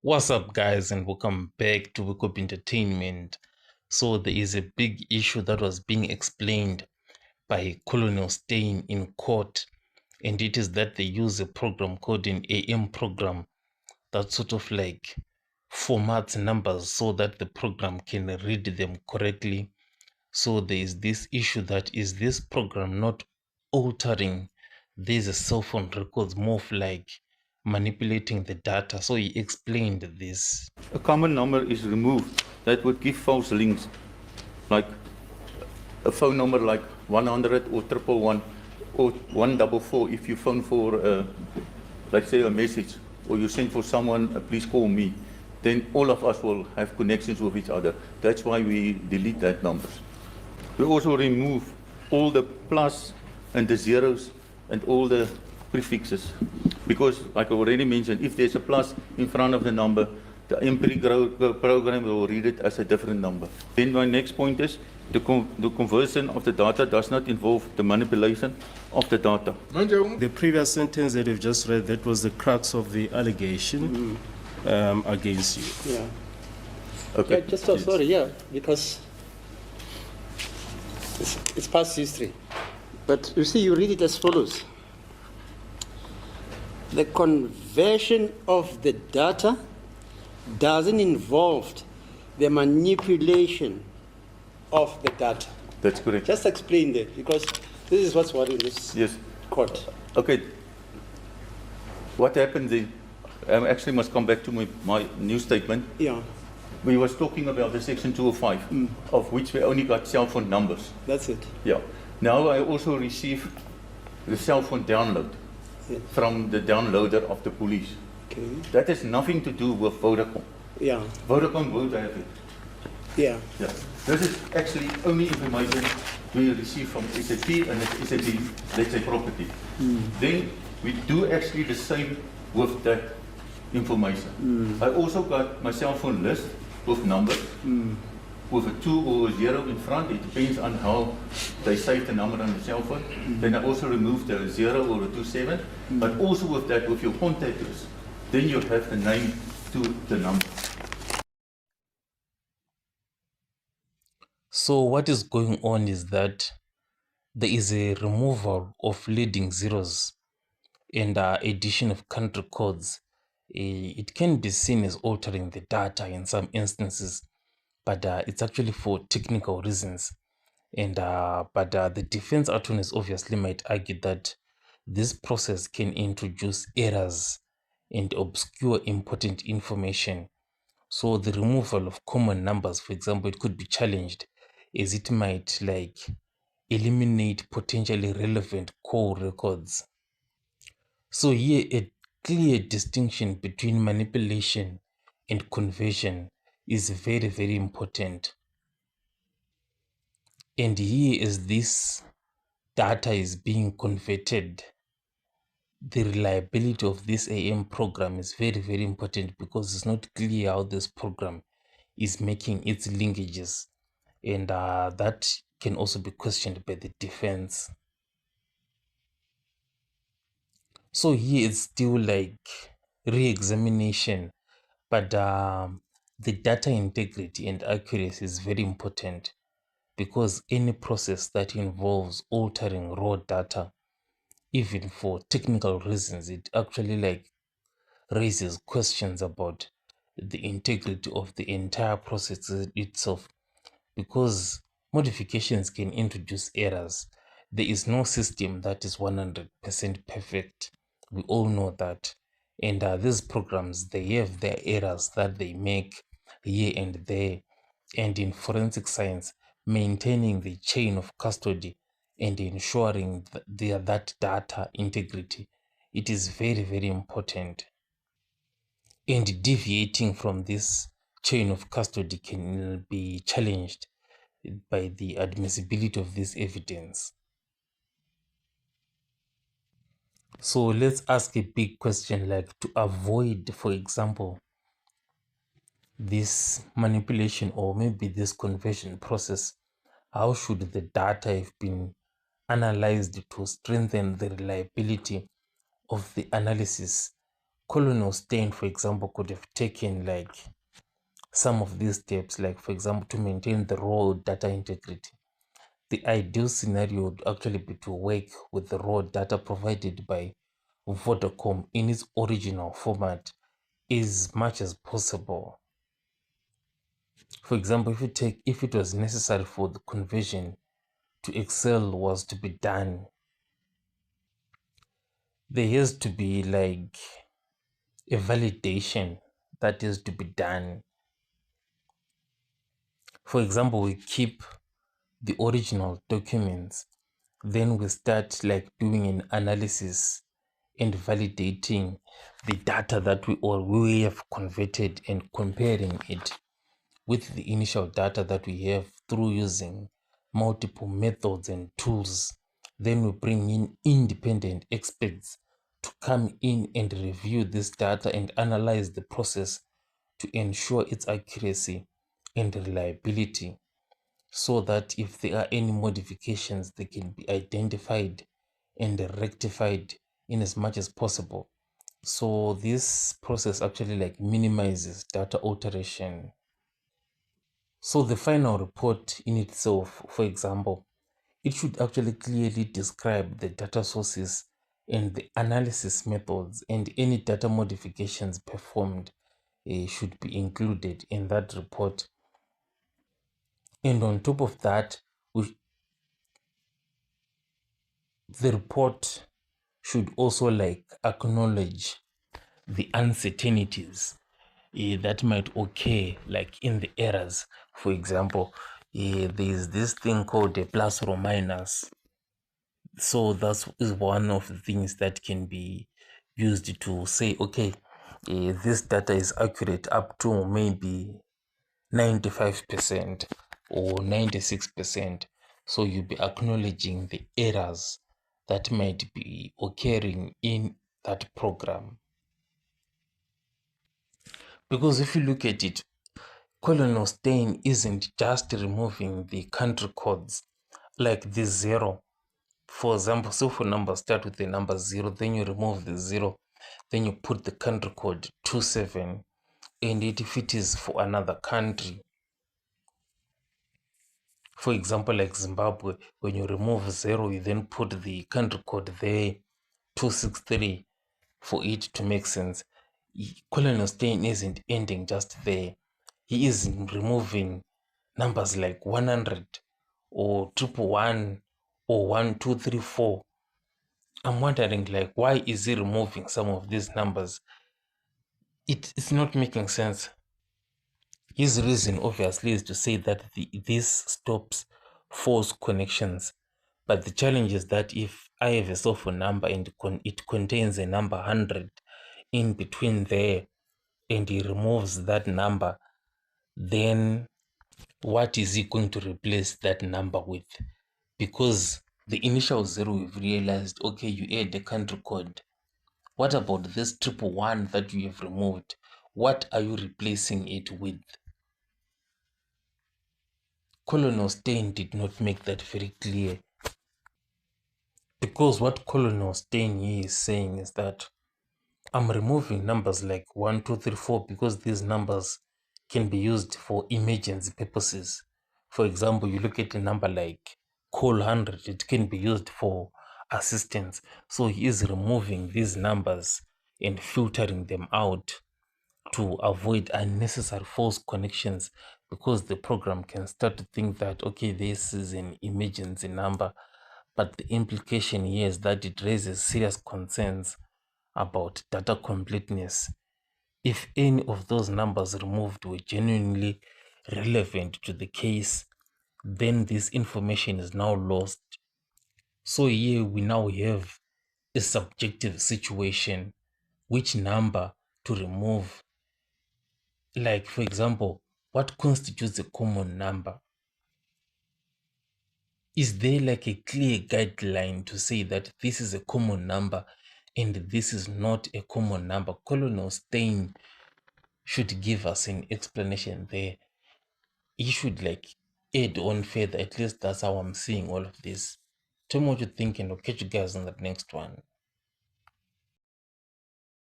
What's up, guys, and welcome back to Wake Up Entertainment. So, there is a big issue that was being explained by Colonel Stein in court, and it is that they use a program called an AM program that sort of like formats numbers so that the program can read them correctly. So, there is this issue that is this program not altering these cell phone records, more of like manipulating the data. So, he explained this. A common number is removed that would give false links, like a phone number like 100 or 111 or 144. If you phone for, let's say, a message, or you send for someone, please call me, then all of us will have connections with each other. That's why we delete that numbers. We also remove all the plus and the zeros and all the prefixes. Because, like I already mentioned, if there's a plus in front of the number, the MP program will read it as a different number. Then my next point is the conversion of the data does not involve the manipulation of the data. The previous sentence that you've just read, that was the crux of the allegation against you. Yeah. Okay. Yeah, just so sorry, yeah, because it's past history. But you see, you read it as follows. The conversion of the data doesn't involve the manipulation of the data. That's correct. Just explain that, because this is what's worrying this Yes. court. Okay. What happened there? I actually must come back to my new statement. Yeah, We was talking about the section 205, of which we only got cell phone numbers. that's it. Yeah. Now I also receive the cell phone download Yeah. from the downloader of the police. Okay. That has nothing to do with Vodacom. Yeah, Vodacom won't have it. yeah. Yeah. This is actually only information we receive from SAP and it's SAP, let's say, property. Then we do actually the same with that information. I also got my cell phone list with numbers, with a 2 or a 0 in front. It depends on how they save the number on the cell phone. Then I also remove the 0 or a 27, but also with that, with your contact list, then you have the name to the number. So what is going on is that there is a removal of leading zeros and addition of country codes. It can be seen as altering the data in some instances, but it's actually for technical reasons. And the defense attorneys obviously might argue that this process can introduce errors and obscure important information. So the removal of common numbers, for example, it could be challenged as it might like eliminate potentially relevant core records. So here a clear distinction between manipulation and conversion is very, very important. And here as this data is being converted, the reliability of this AM program is very, very important because it's not clear how this program is making its linkages, and that can also be questioned by the defense. So here it's still like re-examination, but the data integrity and accuracy is very important because any process that involves altering raw data, even for technical reasons, it actually like raises questions about the integrity of the entire process itself, because modifications can introduce errors. There is no system that is 100% perfect. We all know that. And these programs, they have their errors that they make here and there. And in forensic science, maintaining the chain of custody and ensuring that data integrity, it is very, very important. And deviating from this chain of custody can be challenged by the admissibility of this evidence. So let's ask a big question, like to avoid, for example, this manipulation or maybe this conversion process, how should the data have been analyzed to strengthen the reliability of the analysis Colonel Stein, for example, could have taken like some of these steps, like for example, to maintain the raw data integrity. The ideal scenario would actually be to work with the raw data provided by Vodacom in its original format as much as possible. For example, if it was necessary for the conversion to Excel was to be done, there has to be like a validation that is to be done. For example, we keep the original documents, then we start like doing an analysis and validating the data that we have converted and comparing it with the initial data that we have through using multiple methods and tools. Then we bring in independent experts to come in and review this data and analyze the process to ensure its accuracy and reliability, so that if there are any modifications, they can be identified and rectified in as much as possible. So this process actually like minimizes data alteration. So the final report in itself, for example, it should actually clearly describe the data sources and the analysis methods, and any data modifications performed should be included in that report. And on top of that, the report should also like acknowledge the uncertainties that might occur, like in the errors. For example, there's this thing called a plus or minus. So that is one of the things that can be used to say, okay, this data is accurate up to maybe 95% or 96%. So you'll be acknowledging the errors that might be occurring in that program. Because if you look at it, Colonel Stein isn't just removing the country codes like the zero. For example, so for numbers start with the number 0, then you remove the 0, then you put the country code 27, and if it is for another country, for example, like Zimbabwe, when you remove 0, you then put the country code there, 263, for it to make sense. Colonel Stein isn't ending just there. He is removing numbers like 100 or 111 or 1234. I'm wondering, like, why is he removing some of these numbers? It's not making sense. His reason, obviously, is to say that this stops false connections. But the challenge is that if I have a cell phone number and it contains a number 100 in between there, and he removes that number, then what is he going to replace that number with? Because the initial 0, we've realized, okay, you add the country code. What about this 111 that you have removed? What are you replacing it with? Colonel Stein did not make that very clear. Because what Colonel Stein is saying is that I'm removing numbers like 1, 2, 3, 4 because these numbers can be used for emergency purposes. For example, you look at a number like call 100, it can be used for assistance. So he is removing these numbers and filtering them out to avoid unnecessary false connections, because the program can start to think that, okay, this is an emergency number, but the implication here is that it raises serious concerns about data completeness. If any of those numbers removed were genuinely relevant to the case, then this information is now lost. So here we now have a subjective situation. Which number to remove? Like, for example, what constitutes a common number? Is there like a clear guideline to say that this is a common number and this is not a common number? Colonel Stein should give us an explanation there. He should like add on further. At least that's how I'm seeing all of this. Tell me what you think, and I'll catch you guys on the next one.